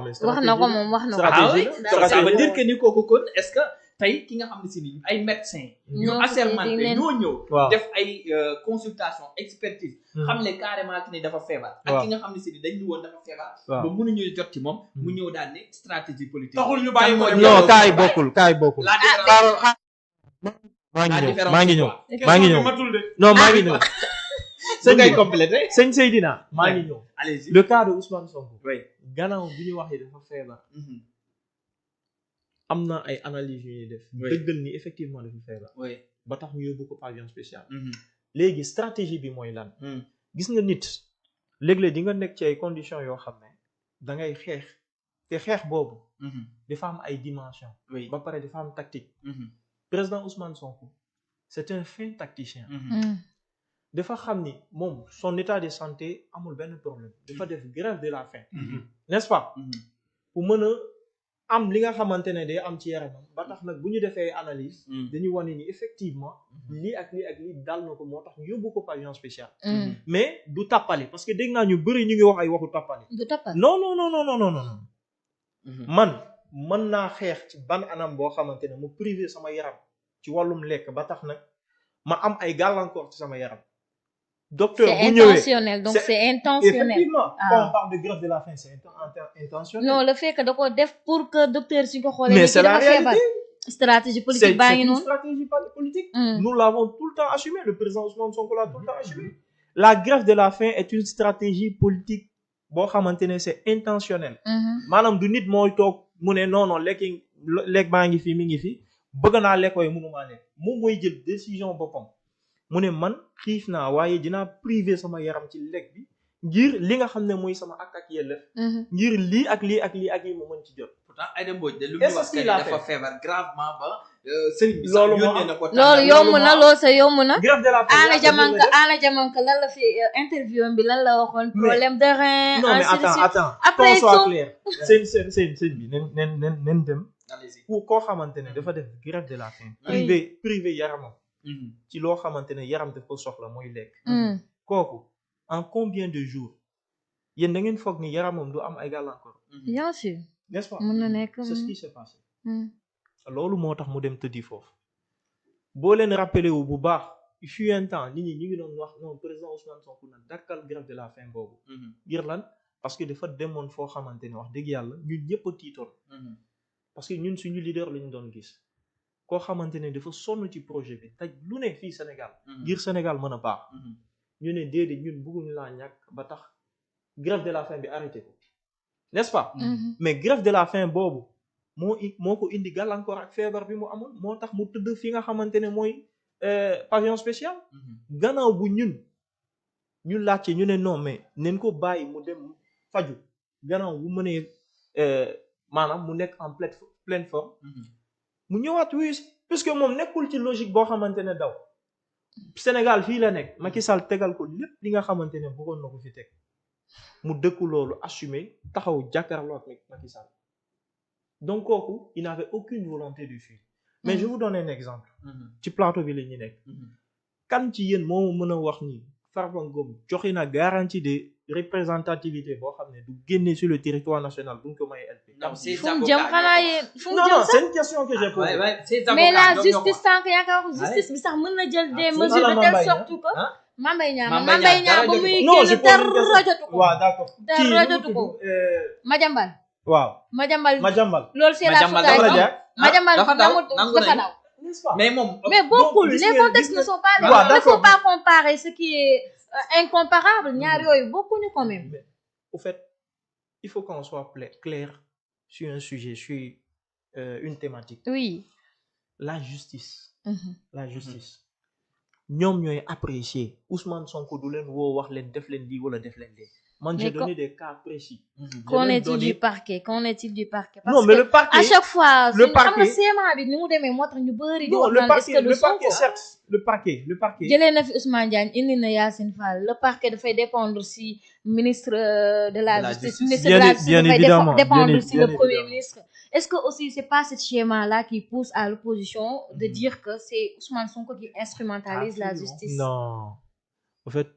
wax na ko moom wax na ko. ah oui ça veut dire stratégie que ni kooku kon est-ce que tey ki nga xam ne si ni ay médecins ñu Ñoo assermenté fi ñoo ñëw waaw def ay consultation expertise xam ne carrément ki ni dafa feebar ak waaw ki nga xam ne si ni dañ ñu woon dafa feebar waaw ba mënuñu jot ci moom mu ñëw daal ne stratégie politique taxul ñu bàyyi ko Kan non moo kaay bokkul la différence maa ngi ñëw maa ngi ñëw matul de non maa ngi ñëw c'est ngay compléter sëñ Seydina maa ngi ñëw allez-y le cas de Ousmane Sonko oui gannaaw bi ñu waxee dafa feebar am na ay analyses yu ñuy def Oui. dëggal ni effectivement dafa feebar oui ba tax ñu yóbbu ko pavillon spécial léegi stratégie bi mooy lan gis nga nit léeg-léeg di nga nekk ci ay conditions yoo xam ne da ngay xeex te xeex boobu dafa am ay dimensions oui ba pare dafa am tactique président Ousmane Sonko c'est un fin tacticien dafa xam ni moom son état de santé amul benn problème dafa def grève de la faim n'est-ce pas pour mën a am li nga xamante ne day am ci yaramam ba tax nag bu ñu defee analyse dañuy wane ni effectivement lii ak lii ak lii dal na ko moo tax ñu yóbbu ko pavillon spécial mais du tàppale parce que dégg naa ñu bëri ñu ngi wax ay waxu tàppale du tapal. non non non non non non non man mën naa xeex ci ban anam boo xamante ne mu privé sama yaram ci wàllum lekk ba tax nag ma am ay gàllankoor ci sama yaram docteur C'est bu ñëwee intentionnel donc c'est intentionnel. effectivement Ah. quand on parle de grève de la faim c'est intentionnel non le fait que da ko def pour que docteur si ko xoolee. mais ni c'est ki la dafa feebar. réalité stratégie c'est politique baa ngi une noonu. stratégie politique Mm. nous l'avons tout le temps assumé le président Ousmane Sonko l'a tout le temps assumé la grève de la faim est une stratégie politique boo xamante ne c'est intentionnel maanaam du nit mooy toog mu ne non non lekk baa ngi fi mi ngi fi bëgg naa lekk waaye mënumaa lekk moom mooy jël décision boppam mu ne man xiif naa waaye dinaa privé sama yaram ci lekk bi ngir li nga xam ne mooy sama ak yelleef ngir lii ak lii ak lii ak lii ma mën ci jot pourtant Aïda Mbodj de lu Est-ce ñu wax qu'il que a dafa fait? feebar gravement ba sëriñ bi Loolu sax moo yónnee am. na ko loolu yomb na loolu sa yomb na. grève de la faim Anna Diamanka lan la fi interview bi lan la waxoon. Mais- problème de rein. non mais ainsi de suite. attends Après qu'on soit tout- clair seen bi nen dem allez-y pour koo xamante ne dafa def grève de la faim privé yaramam ci loo xamante ne yaram daf ko soxla mooy lekk kooku en combien de jours yéen da ngeen foog ni yaramam du am ay gàllankoor bien sûr. n'est-ce pas mën na nekk. c'est ce qui s'est passé loolu moo tax mu dem tëddi foofu boo leen rappelé wu bu baax il fut un temps nit ñi ñu ngi doon wax non président Ousmane Sonko na dakkal grève de la faim boobu ngir lan parce que dafa demoon foo xamante ne wax dëgg yàlla ñun ñëpp a tiitoon parce que ñun suñu leader la ñu doon gis koo xamante ne dafa sonn ci projet bi taj lu ne fii Sénégal ngir Sénégal mën a baax ñu ne déedéet ñun bëgguñu laa ñàkk ba tax grève de la faim bi arrêté ko n'est-ce pas mais grève de la faim boobu moo ko indi gàllankoor ak feebar bi mu amoon moo tax mu tëdd fi nga xamante ne mooy pavillon spécial gannaaw bu ñu laajte ñu ne non mais neen ko bàyyi mu dem faju gannaaw bu mënee maanaam mu nekk en pleine forme mu ñëwaat wuyu si puisque moom nekkul ci logique boo xamante ne daw Sénégal fii la nekk Macky Sall tegal ko lépp li nga xamante ne bëggoon na ko fi teg mu dëkku loolu assumer taxaw jàkkaarloo ak Macky Sall donc kooku il n'avait aucune volonté de fuir mais je vous donne un exemple ci plateau bi la ñu nekk kan ci yéen moo mën a wax ni Farba Ngom joxe na garantie de représentativité boo xam ne du génne sur le territoire national bu ñu ko may LP fu mu jëm xanaa yéen fu mu non jëm non sax. c'est une question que j'ai posée mais la justice sànq yaakaar ko justice bi sax mën na jël des Ah, mesures de Mame telle Mbaye sorte que Mame Mbaye Niang Mame Mame Mbaye Niang ba muy non je génn pose une dara jotu question ko waaw d'accord dara jotu ko Madiambal waaw Madiambal Madiambal loolu c'est la Madiambal foutage dafa jaag Madiambal dafa daw namut nangu dafa nañu. daw n'est-ce pas mais moom mais bokkul gis les ngeen- contextes gis ne ngeen- sont pas les waaw, mêmes. Il ne faut d'accord. pas comparer ce qui est incomparable ñaar yooyu bokkuñu quand même. Mais, au fait il faut qu'on soit clair sur un sujet sur une thématique oui. la justice ñoom ñooy apprécier Ousmane Sonko du leen woo wax leen def leen lii wala def leen lii man j'ai donné des cas précis Qu'en est-il du parquet Qu'en est-il du parquet Parce non mais que le parquet à chaque fois le suñu xam nga parquet- séement bi ni mu demee moo tax ñu bëri di non wax le naan est-ce que parquet du le parquet Sonko certes le parquet jëlee na fi Ousmane Diagne indi na Yacine Fall le parquet dafay dépendre si ministre de la justice ministre de la justice bien dafay évidemment, dépendre bien si le premier évidemment. ministre est-ce que aussi c'est pas ce schéma là qui pousse à l'opposition de dire que c'est Ousmane Sonko qui instrumentalise la Absolument. justice Non. En fait,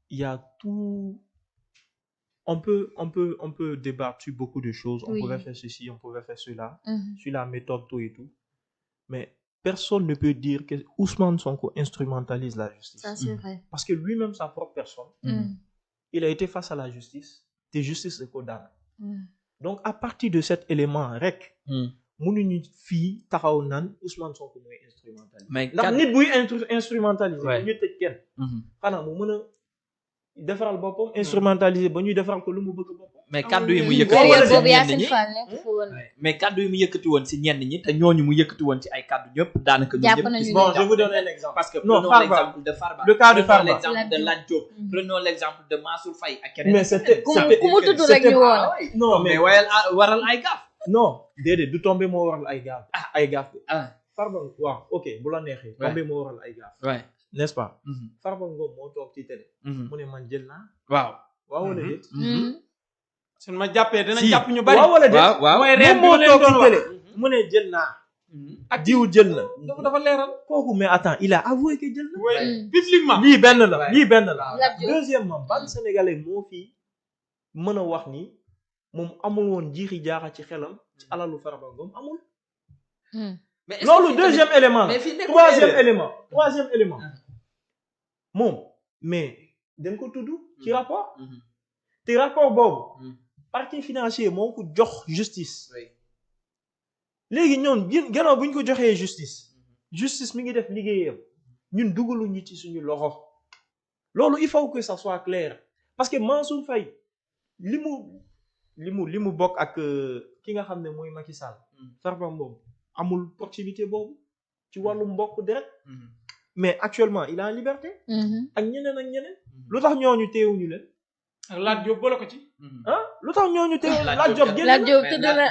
il y a tout on peut débattre sur beaucoup de choses. On Oui. pouvait faire ceci, on pouvait faire cela, Mhm. sur la méthode, tout et tout. Mais personne ne peut dire que Ousmane Sonko instrumentalise la justice. Ça, c'est vrai. Parce que lui-même, sa propre personne, Mhm. il a été face à la justice. De justice de Kodana. Mhm. Donc, à partir de cet élément, rek, mënuñu fii taxaw naan Ousmane Sonko mooy instrumentalise. mais ndax nit buy instrumentaliser. Ouais. ba ñu tëj kenn. xanaa mu mën a defaral boppam instrumentaliser ba ñuy defaral ko lu mu bëgg boppam. mais kaddu yi mu Mhm. yëkkati woon période si boobu ñenn Yacine ñi Fall nekk fa woon. mais kaddu yi mu yëkkati woon si ñenn ñi te ñooñu mu yëkkati woon ci ay kaddu ñëpp daanaka Jàpp ñëpp nañu gis ne- Bon, nañ je vous donne jàpp un exemple. parce que Non, prenons Farba. l'exemple de Farba, Le cas de prenons Farba. l'exemple de Lat Diop, Mhm. prenons l'exemple de Mansour Faye ak keneen Mais ak c'était- keneen. ku mu tudd rek ñu woo la. Non, mais mais waral ay gaaf non déedéet du tombé moo waral ay gaaf. ay gaaf. ah Farba waaw ok bu la neexee. Ouais. tombé moo waral ay gaaf. ouais n'est-ce pas. Farba Ngom moo toog ci télé. mu ne man jël naa. waaw waaw wala déet. Mhm. su ma jàppee dina Si. jàpp ñu bari. waaw wala déet. waaw waaw mooy reer moom bi moo ma leen toog doon ci wax. télé. mu ne jël naa. ak diw jël na. dafa leeral. kooku mais attends il a avoué que jël na. oui Mhm. publiquement. lii benn la Ouais. lii benn la. Lat Diop. deuxièmement ban sénégalais moo fi mën a wax ni moom amul woon jiixi jaaxa ci xelam ci alalu Farba Ngom amul. Mhm. mais est-ce que loolu fii tamit- deuxième élément mais fii nekkul troisième erreur. élément moom mais dañ ko tudd ci rapport te rapport boobu partie financier moo ko jox justice Oui. léegi ñoom gannaaw bu ñu ko joxee justice mi ngi def liggéeyam ñun dugaluñu ci suñu loxo loolu il faut que ça soit clair parce que Mansour Faye li mu bokk ak ki nga xam ne mooy Macky Sall Farba Ngom amul proximité boobu ci wàllu mbokk direct mais actuellement il est en liberté Mhm. ak ñeneen lu tax ñooñu teewuñu leen ak Lat Diop boole ko ci. ah lu tax ñooñu teewuñu Lat Lat Diop Diop génn Lat na. Diop tëdd na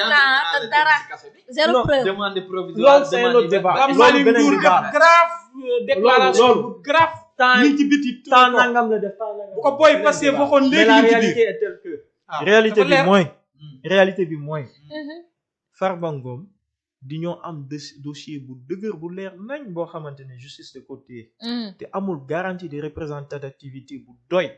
un an te dara zéro Non, preuve. demande provisoire loolu c'est un autre débat Pape loolu Malick beneen Ndour débat def grave déclaration loolu. bu grave. temps ñi ci biti temps nangam la def temps nangam bu ko booy passé waxoon mais léegi la ñu ci réalité biir. est telle que Ah, réalité dafa bi leer. mooy réalité bi mooy Mhm. Farba Ngom di ñoo am dossier bu dëgër bu leer nañ boo xamante ne justice de côté Mhm. te amul garantie de représentativité bu doy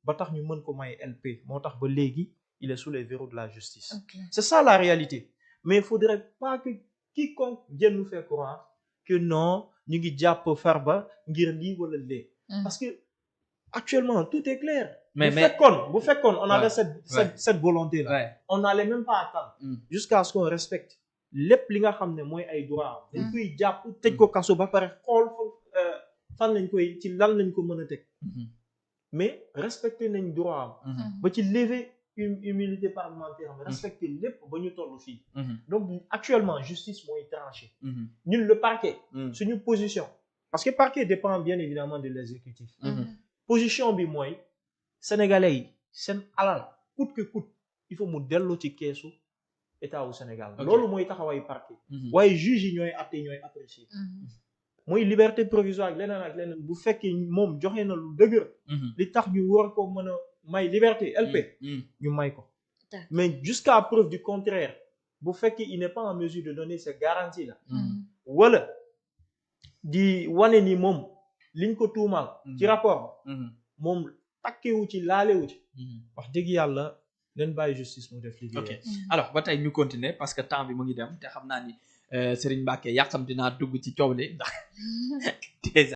ba tax ñu mën ko may LP moo tax ba léegi il est sous les verrous de la justice Ok. c'est ça la réalité mais il faudrait pas que quiconque vienne nous faire croire que non ñu ngi jàpp Farba ngir lii wala lee parce que actuellement tout est clair Mais- bu mais- fekkoon on avait Ouais. cette volonté là ouais on n'allait même pas attendre Mm. jusqu'à ce qu'on respecte lépp li nga xam ne mooy ay droit dañ koy jàpp tëj ko kaso ba pare xool fan lañ koy ci lan lañ ko mën a teg mais respecter nañ droit am ba ci lever une immunité parlementaire am respecter lépp ba ñu toll fii donc actuellement justice mooy tranché ñun le parquet suñu position parce que parquet dépend bien évidemment de l'exécutif position bi mooy sénégalais yi seen alal coûte que coûte il faut mu dellu ci keesu état wu Sénégal Ok. loolu mooy taxawaayu parquet waaye juge yi ñooy atte ñooy apprécier Mhm. mooy liberté provisoire ak leneen bu fekkee moom joxe na lu dëgër li tax ñu war ko mën a may liberté LP ñu may ko D'accord. mais jusqu'à preuve du contraire bu fekkee il n'est pas en mesure de donner ces garanties là Mhm. wala di wane ni moom liñ ko tuumaal ci rapport ba moom takkewu ci laalewu ci wax dëgg yàlla leen bàyyi justice mu def liggéey ok alors ba tey ñu continuer parce que temps bi mu ngi dem te xam naa ni Serigne Mbacké yàqam dinaa dugg ci coow li ndax